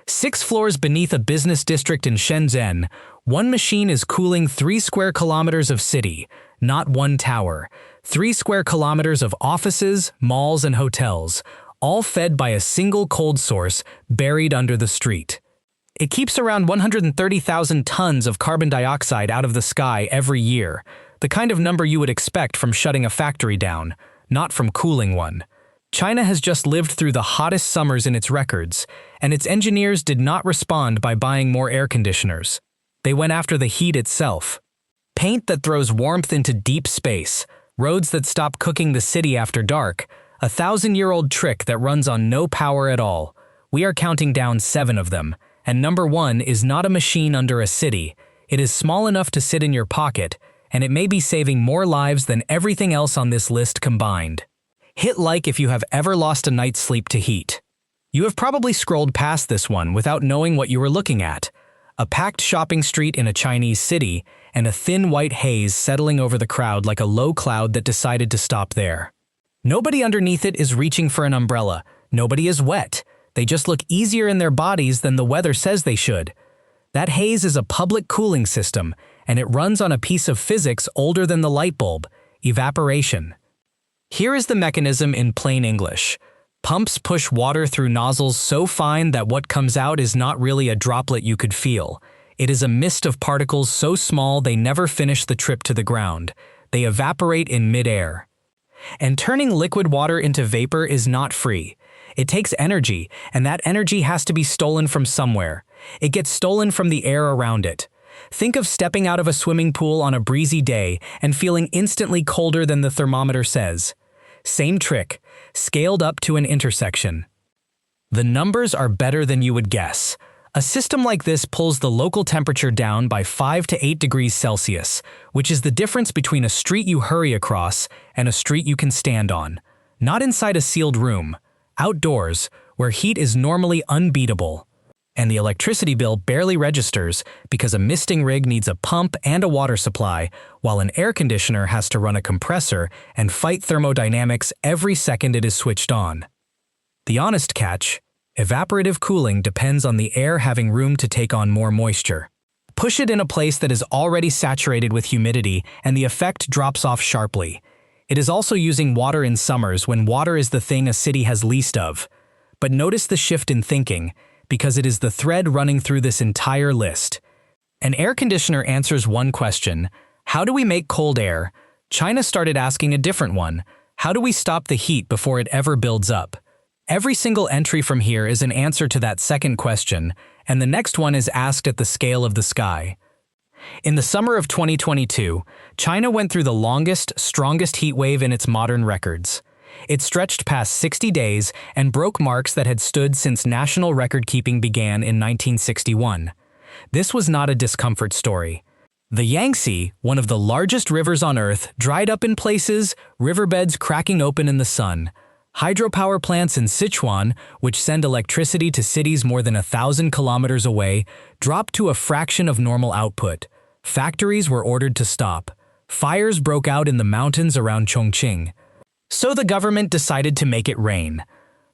6 floors beneath a business district in Shenzhen, one machine is cooling 3 square kilometers of city, not one tower. 3 square kilometers of offices, malls, and hotels, all fed by a single cold source buried under the street. It keeps around 130,000 tons of carbon dioxide out of the sky every year, the kind of number you would expect from shutting a factory down, not from cooling one. China has just lived through the hottest summers in its records, and its engineers did not respond by buying more air conditioners. They went after the heat itself. Paint that throws warmth into deep space, roads that stop cooking the city after dark, a 1,000-year-old trick that runs on no power at all. We are counting down 7 of them, and number 1 is not a machine under a city. It is small enough to sit in your pocket, and it may be saving more lives than everything else on this list combined. Hit like if you have ever lost a night's sleep to heat. You have probably scrolled past this one without knowing what you were looking at. A packed shopping street in a Chinese city, and a thin white haze settling over the crowd like a low cloud that decided to stop there. Nobody underneath it is reaching for an umbrella. Nobody is wet. They just look easier in their bodies than the weather says they should. That haze is a public cooling system, and it runs on a piece of physics older than the light bulb: evaporation. Here is the mechanism in plain English. Pumps push water through nozzles so fine that what comes out is not really a droplet you could feel. It is a mist of particles so small they never finish the trip to the ground. They evaporate in mid-air. And turning liquid water into vapor is not free. It takes energy, and that energy has to be stolen from somewhere. It gets stolen from the air around it. Think of stepping out of a swimming pool on a breezy day and feeling instantly colder than the thermometer says. Same trick, scaled up to an intersection. The numbers are better than you would guess. A system like this pulls the local temperature down by 5 to 8 degrees Celsius, which is the difference between a street you hurry across and a street you can stand on. Not inside a sealed room, outdoors, where heat is normally unbeatable. And the electricity bill barely registers because a misting rig needs a pump and a water supply, while an air conditioner has to run a compressor and fight thermodynamics every second it is switched on. The honest catch: evaporative cooling depends on the air having room to take on more moisture. Push it in a place that is already saturated with humidity and the effect drops off sharply. It is also using water in summers when water is the thing a city has least of. But notice the shift in thinking, because it is the thread running through this entire list. An air conditioner answers one question: how do we make cold air? China started asking a different one: how do we stop the heat before it ever builds up? Every single entry from here is an answer to that second question, and the next one is asked at the scale of the sky. In the summer of 2022, China went through the longest, strongest heat wave in its modern records. It stretched past 60 days and broke marks that had stood since national record-keeping began in 1961. This was not a discomfort story. The Yangtze, one of the largest rivers on Earth, dried up in places, riverbeds cracking open in the sun. Hydropower plants in Sichuan, which send electricity to cities more than 1,000 kilometers away, dropped to a fraction of normal output. Factories were ordered to stop. Fires broke out in the mountains around Chongqing. So the government decided to make it rain.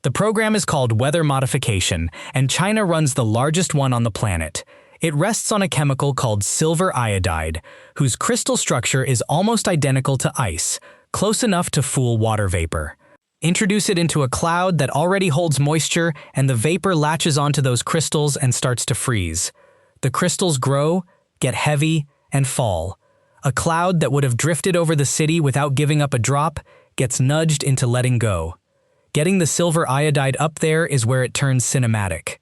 The program is called weather modification, and China runs the largest one on the planet. It rests on a chemical called silver iodide, whose crystal structure is almost identical to ice, close enough to fool water vapor. Introduce it into a cloud that already holds moisture, and the vapor latches onto those crystals and starts to freeze. The crystals grow, get heavy, and fall. A cloud that would have drifted over the city without giving up a drop gets nudged into letting go. Getting the silver iodide up there is where it turns cinematic.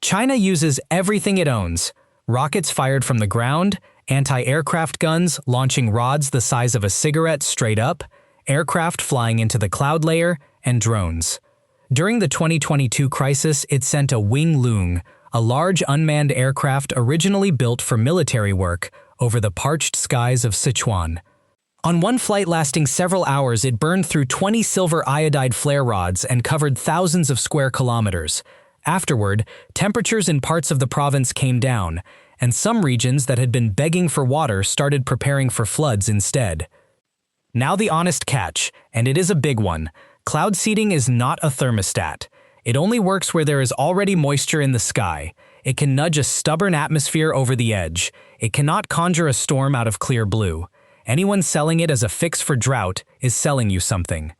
China uses everything it owns: rockets fired from the ground, anti-aircraft guns launching rods the size of a cigarette straight up, aircraft flying into the cloud layer, and drones. During the 2022 crisis, it sent a Wing Lung, a large unmanned aircraft originally built for military work, over the parched skies of Sichuan. On one flight lasting several hours, it burned through 20 silver iodide flare rods and covered thousands of square kilometers. Afterward, temperatures in parts of the province came down, and some regions that had been begging for water started preparing for floods instead. Now the honest catch, and it is a big one: cloud seeding is not a thermostat. It only works where there is already moisture in the sky. It can nudge a stubborn atmosphere over the edge. It cannot conjure a storm out of clear blue. Anyone selling it as a fix for drought is selling you something.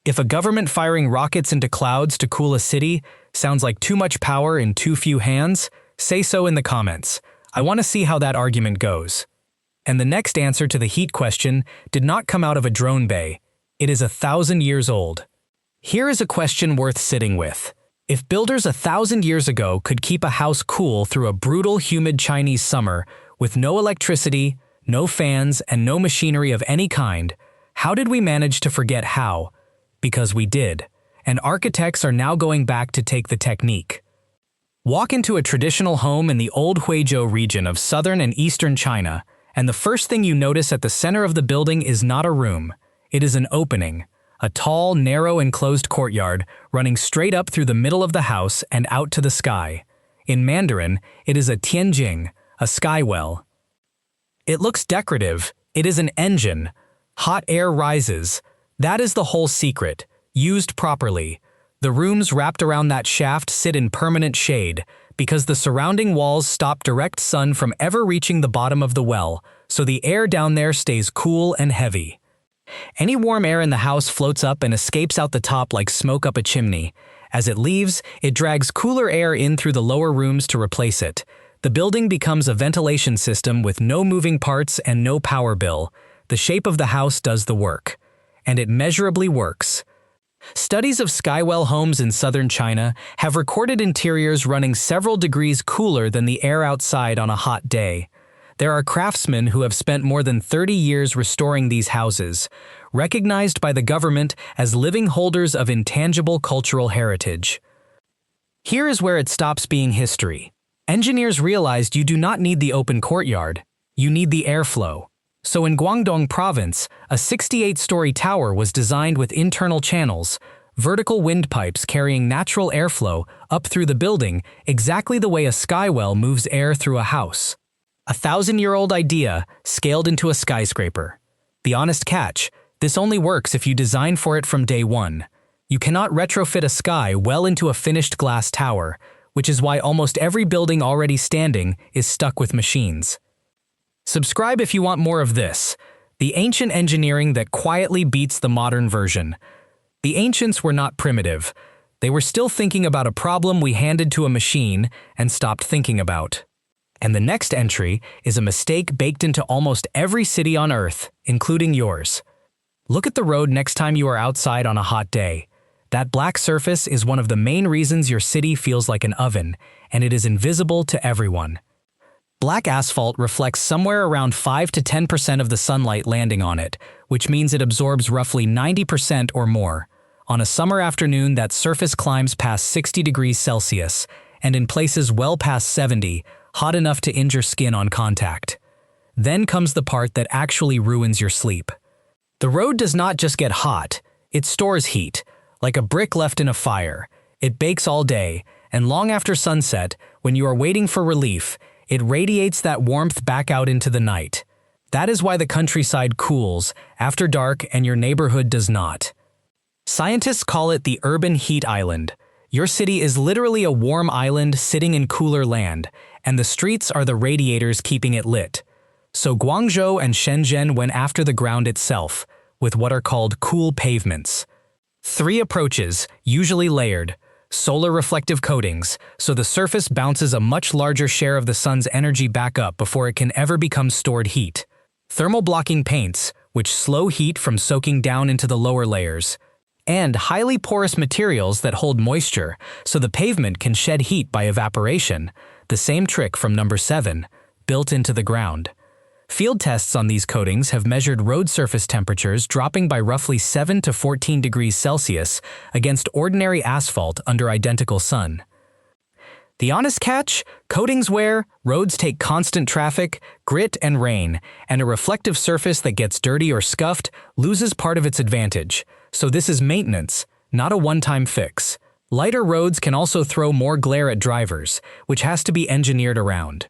If a government firing rockets into clouds to cool a city sounds like too much power in too few hands, say so in the comments. I want to see how that argument goes. And the next answer to the heat question did not come out of a drone bay. It is 1,000 years old. Here is a question worth sitting with. If builders 1,000 years ago could keep a house cool through a brutal, humid Chinese summer with no electricity, no fans, and no machinery of any kind, how did we manage to forget how? Because we did. And architects are now going back to take the technique. Walk into a traditional home in the old Huizhou region of southern and eastern China, and the first thing you notice at the center of the building is not a room. It is an opening, a tall, narrow, enclosed courtyard running straight up through the middle of the house and out to the sky. In Mandarin, it is a tianjing, a sky well. It looks decorative. It is an engine. Hot air rises. That is the whole secret, used properly. The rooms wrapped around that shaft sit in permanent shade, because the surrounding walls stop direct sun from ever reaching the bottom of the well, so the air down there stays cool and heavy. Any warm air in the house floats up and escapes out the top like smoke up a chimney. As it leaves, it drags cooler air in through the lower rooms to replace it. The building becomes a ventilation system with no moving parts and no power bill. The shape of the house does the work. And it measurably works. Studies of skywell homes in southern China have recorded interiors running several degrees cooler than the air outside on a hot day. There are craftsmen who have spent more than 30 years restoring these houses, recognized by the government as living holders of intangible cultural heritage. Here is where it stops being history. Engineers realized you do not need the open courtyard, you need the airflow. So in Guangdong province, a 68-story tower was designed with internal channels, vertical windpipes carrying natural airflow up through the building exactly the way a skywell moves air through a house. A 1,000-year-old idea scaled into a skyscraper. The honest catch, this only works if you design for it from day one. You cannot retrofit a sky well into a finished glass tower, which is why almost every building already standing is stuck with machines. Subscribe if you want more of this, the ancient engineering that quietly beats the modern version. The ancients were not primitive. They were still thinking about a problem we handed to a machine and stopped thinking about. And the next entry is a mistake baked into almost every city on Earth, including yours. Look at the road next time you are outside on a hot day. That black surface is one of the main reasons your city feels like an oven, and it is invisible to everyone. Black asphalt reflects somewhere around 5 to 10% of the sunlight landing on it, which means it absorbs roughly 90% or more. On a summer afternoon, that surface climbs past 60 degrees Celsius, and in places well past 70, hot enough to injure skin on contact. Then comes the part that actually ruins your sleep. The road does not just get hot, it stores heat, like a brick left in a fire. It bakes all day, and long after sunset, when you are waiting for relief, it radiates that warmth back out into the night. That is why the countryside cools after dark and your neighborhood does not. Scientists call it the urban heat island. Your city is literally a warm island sitting in cooler land, and the streets are the radiators keeping it lit. So Guangzhou and Shenzhen went after the ground itself, with what are called cool pavements. 3 approaches, usually layered. Solar reflective coatings, so the surface bounces a much larger share of the sun's energy back up before it can ever become stored heat. Thermal blocking paints, which slow heat from soaking down into the lower layers. And highly porous materials that hold moisture, so the pavement can shed heat by evaporation. The same trick from number 7, built into the ground. Field tests on these coatings have measured road surface temperatures dropping by roughly 7 to 14 degrees Celsius against ordinary asphalt under identical sun. The honest catch? Coatings wear, roads take constant traffic, grit and rain, and a reflective surface that gets dirty or scuffed loses part of its advantage. So this is maintenance, not a one-time fix. Lighter roads can also throw more glare at drivers, which has to be engineered around.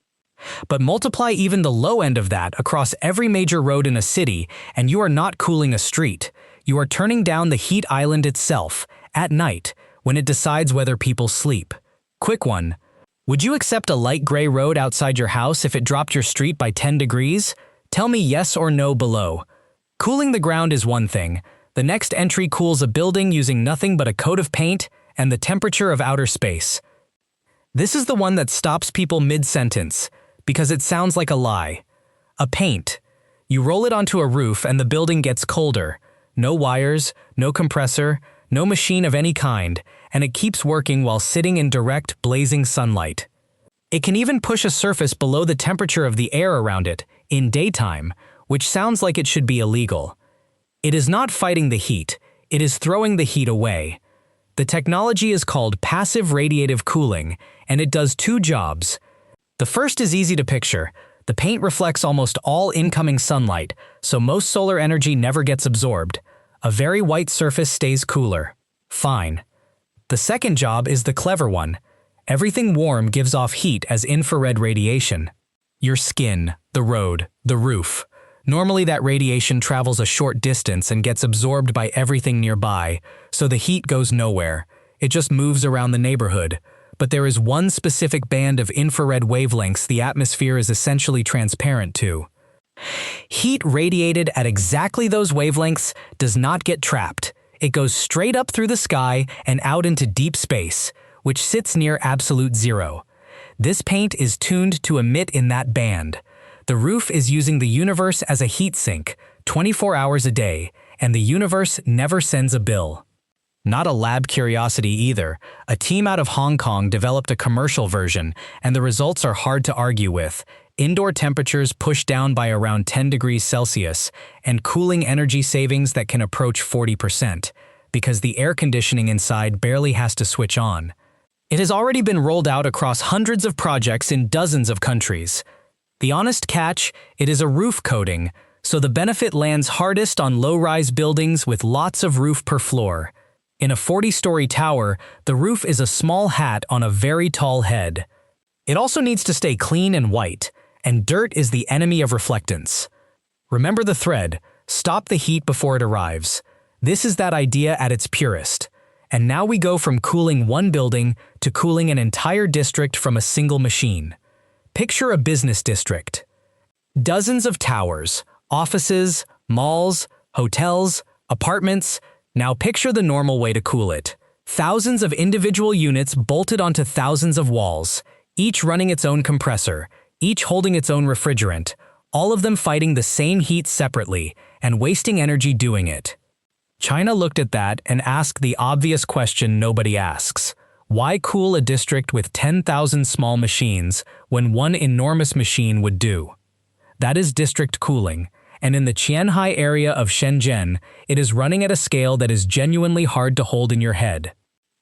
But multiply even the low end of that across every major road in a city, and you are not cooling a street. You are turning down the heat island itself, at night, when it decides whether people sleep. Quick one. Would you accept a light gray road outside your house if it dropped your street by 10 degrees? Tell me yes or no below. Cooling the ground is one thing. The next entry cools a building using nothing but a coat of paint and the temperature of outer space. This is the one that stops people mid-sentence, because it sounds like a lie. A paint. You roll it onto a roof and the building gets colder. No wires, no compressor, no machine of any kind, and it keeps working while sitting in direct, blazing sunlight. It can even push a surface below the temperature of the air around it, in daytime, which sounds like it should be illegal. It is not fighting the heat, it is throwing the heat away. The technology is called passive radiative cooling, and it does two jobs. The first is easy to picture. The paint reflects almost all incoming sunlight, so most solar energy never gets absorbed. A very white surface stays cooler. Fine. The second job is the clever one. Everything warm gives off heat as infrared radiation. Your skin, the road, the roof. Normally that radiation travels a short distance and gets absorbed by everything nearby, so the heat goes nowhere. It just moves around the neighborhood. But there is one specific band of infrared wavelengths the atmosphere is essentially transparent to. Heat radiated at exactly those wavelengths does not get trapped. It goes straight up through the sky and out into deep space, which sits near absolute zero. This paint is tuned to emit in that band. The roof is using the universe as a heat sink, 24 hours a day, and the universe never sends a bill. Not a lab curiosity either. A team out of Hong Kong developed a commercial version, and the results are hard to argue with. Indoor temperatures pushed down by around 10 degrees Celsius, and cooling energy savings that can approach 40%, because the air conditioning inside barely has to switch on. It has already been rolled out across hundreds of projects in dozens of countries. The honest catch, it is a roof coating, so the benefit lands hardest on low-rise buildings with lots of roof per floor. In a 40-story tower, the roof is a small hat on a very tall head. It also needs to stay clean and white, and dirt is the enemy of reflectance. Remember the thread, stop the heat before it arrives. This is that idea at its purest. And now we go from cooling one building to cooling an entire district from a single machine. Picture a business district. Dozens of towers, offices, malls, hotels, apartments. Now picture the normal way to cool it. Thousands of individual units bolted onto thousands of walls, each running its own compressor, each holding its own refrigerant, all of them fighting the same heat separately and wasting energy doing it. China looked at that and asked the obvious question nobody asks. Why cool a district with 10,000 small machines when one enormous machine would do? That is district cooling, and in the Qianhai area of Shenzhen, it is running at a scale that is genuinely hard to hold in your head.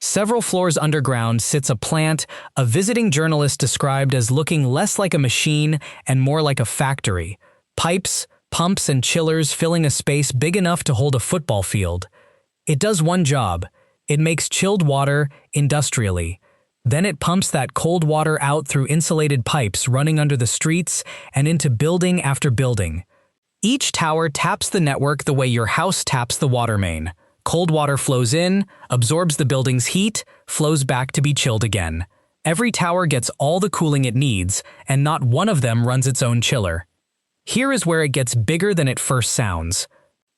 Several floors underground sits a plant a visiting journalist described as looking less like a machine and more like a factory. Pipes, pumps, and chillers filling a space big enough to hold a football field. It does one job. It makes chilled water industrially. Then it pumps that cold water out through insulated pipes running under the streets and into building after building. Each tower taps the network the way your house taps the water main. Cold water flows in, absorbs the building's heat, flows back to be chilled again. Every tower gets all the cooling it needs, and not one of them runs its own chiller. Here is where it gets bigger than it first sounds.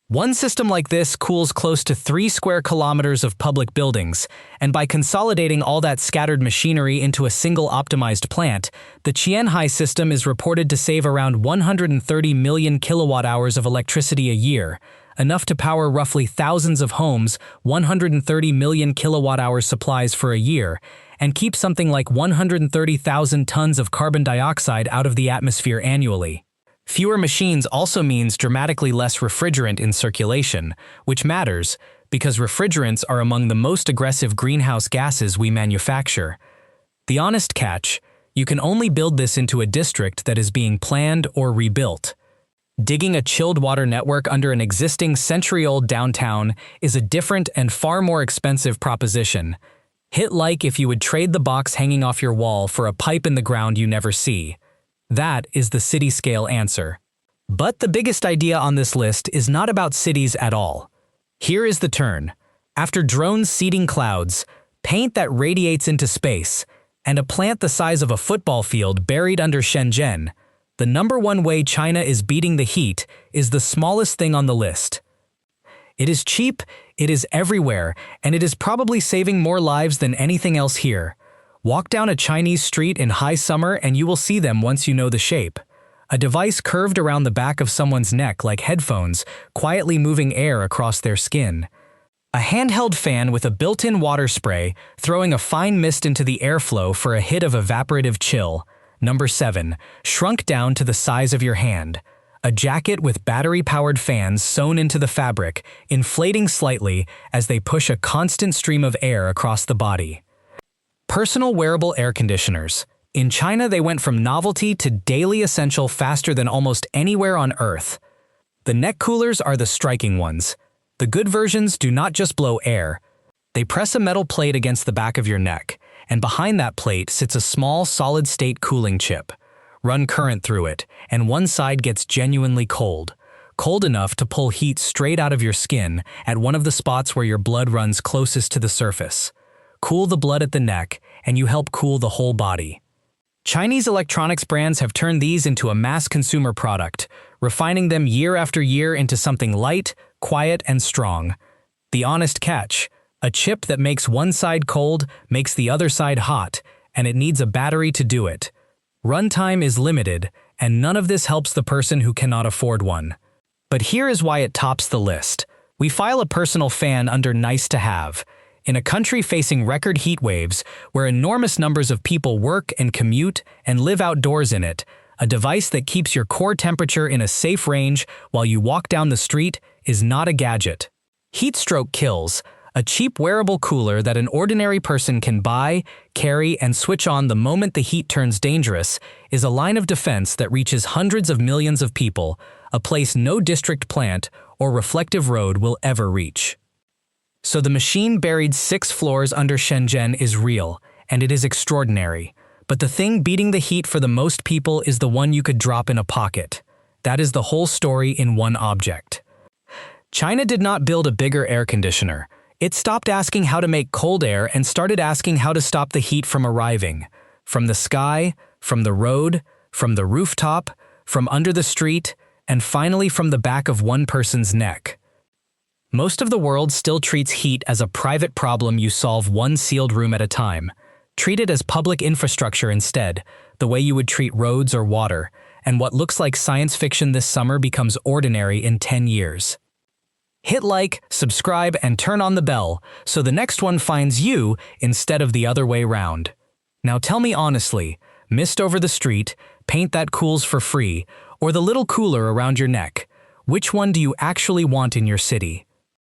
One system like this cools close to 3 square kilometers of public buildings, and by consolidating all that scattered machinery into a single optimized plant, the Qianhai system is reported to save around 130 million kilowatt-hours of electricity a year, enough to power roughly thousands of homes, 130 million kilowatt-hour supplies for a year, and keep something like 130,000 tons of carbon dioxide out of the atmosphere annually. Fewer machines also means dramatically less refrigerant in circulation, which matters because refrigerants are among the most aggressive greenhouse gases we manufacture. The honest catch, you can only build this into a district that is being planned or rebuilt. Digging a chilled water network under an existing century-old downtown is a different and far more expensive proposition. Hit like if you would trade the box hanging off your wall for a pipe in the ground you never see. That is the city-scale answer. But the biggest idea on this list is not about cities at all. Here is the turn. After drones seeding clouds, paint that radiates into space, and a plant the size of a football field buried under Shenzhen. The number one way China is beating the heat is the smallest thing on the list. It is cheap, it is everywhere, and it is probably saving more lives than anything else here. Walk down a Chinese street in high summer and you will see them once you know the shape. A device curved around the back of someone's neck like headphones, quietly moving air across their skin. A handheld fan with a built-in water spray, throwing a fine mist into the airflow for a hit of evaporative chill. Number 7. Shrunk down to the size of your hand. A jacket with battery-powered fans sewn into the fabric, inflating slightly as they push a constant stream of air across the body. Personal wearable air conditioners. In China, they went from novelty to daily essential faster than almost anywhere on Earth. The neck coolers are the striking ones. The good versions do not just blow air. They press a metal plate against the back of your neck, and behind that plate sits a small solid-state cooling chip. Run current through it, and one side gets genuinely cold. Cold enough to pull heat straight out of your skin at one of the spots where your blood runs closest to the surface. Cool the blood at the neck, and you help cool the whole body. Chinese electronics brands have turned these into a mass consumer product, refining them year after year into something light, quiet, and strong. The honest catch: a chip that makes one side cold makes the other side hot, and it needs a battery to do it. Runtime is limited, and none of this helps the person who cannot afford one. But here is why it tops the list. We file a personal fan under nice to have. In a country facing record heat waves, where enormous numbers of people work and commute and live outdoors in it, a device that keeps your core temperature in a safe range while you walk down the street is not a gadget. Heat stroke kills. A cheap wearable cooler that an ordinary person can buy, carry, and switch on the moment the heat turns dangerous is a line of defense that reaches hundreds of millions of people, a place no district plant or reflective road will ever reach. So the machine buried 6 floors under Shenzhen is real, and it is extraordinary. But the thing beating the heat for the most people is the one you could drop in a pocket. That is the whole story in one object. China did not build a bigger air conditioner. It stopped asking how to make cold air and started asking how to stop the heat from arriving. From the sky, from the road, from the rooftop, from under the street, and finally from the back of one person's neck. Most of the world still treats heat as a private problem you solve one sealed room at a time. Treat it as public infrastructure instead, the way you would treat roads or water, and what looks like science fiction this summer becomes ordinary in 10 years. Hit like, subscribe, and turn on the bell so the next one finds you instead of the other way round. Now tell me honestly, mist over the street, paint that cools for free, or the little cooler around your neck, which one do you actually want in your city?